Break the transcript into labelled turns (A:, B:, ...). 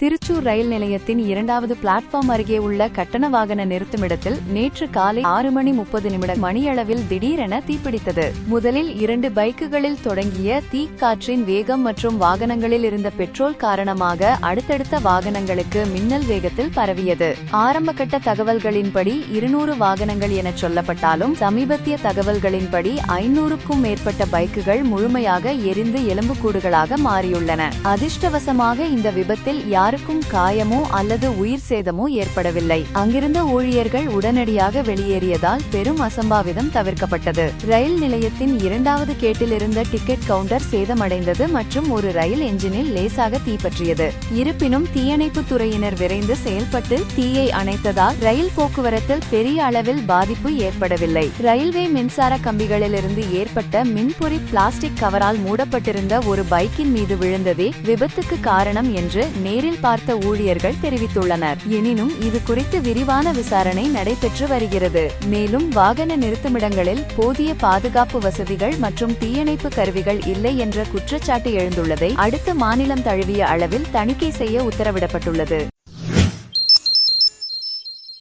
A: திருச்சூர் ரயில் நிலையத்தின் 2வது பிளாட்பார்ம் அருகே உள்ள கட்டண வாகன நிறுத்துமிடத்தில் நேற்று காலை 6:30 மணியளவில் திடீரென தீப்பிடித்தது. முதலில் 2 பைக்குகளில் தொடங்கிய தீக்காற்றின் வேகம் மற்றும் வாகனங்களில் இருந்த பெட்ரோல் காரணமாக அடுத்தடுத்த வாகனங்களுக்கு மின்னல் வேகத்தில் பரவியது. ஆரம்பகட்ட தகவல்களின்படி 200 வாகனங்கள் என சொல்லப்பட்டாலும் சமீபத்திய தகவல்களின்படி 500க்கும் மேற்பட்ட பைக்குகள் முழுமையாக எரிந்து எலும்புக்கூடுகளாக மாறியுள்ளன. அதிர்ஷ்டவசமாக இந்த விபத்தில் யாருக்கும் காயமோ அல்லது உயிர் சேதமோ ஏற்படவில்லை. அங்கிருந்த ஊழியர்கள் உடனடியாக வெளியேறியதால் பெரும் அசம்பாவிதம் தவிர்க்கப்பட்டது. ரயில் நிலையத்தின் 2வது கேட்டில் இருந்த டிக்கெட் கவுண்டர் சேதமடைந்தது மற்றும் ஒரு ரயில் என்ஜினில் லேசாக தீப்பற்றியது. இருப்பினும் தீயணைப்பு துறையினர் விரைந்து செயல்பட்டு தீயை அணைத்ததால் ரயில் போக்குவரத்தில் பெரிய அளவில் பாதிப்பு ஏற்படவில்லை. ரயில்வே மின்சார கம்பிகளிலிருந்து ஏற்பட்ட மின்பொறி பிளாஸ்டிக் கவரால் மூடப்பட்டிருந்த ஒரு பைக்கின் மீது விழுந்ததே விபத்துக்கு காரணம் என்று நேரில் பார்த்த ஊழியர்கள் தெரிவித்துள்ளனர். எனினும் இது குறித்து விரிவான விசாரணை நடைபெற்று வருகிறது. மேலும் வாகன நிறுத்துமிடங்களில் போதிய பாதுகாப்பு வசதிகள் மற்றும் தீயணைப்பு கருவிகள் இல்லை என்ற குற்றச்சாட்டு எழுந்துள்ளதை அடுத்து மாநிலம் தழுவிய அளவில் தணிக்கை செய்ய உத்தரவிடப்பட்டுள்ளது.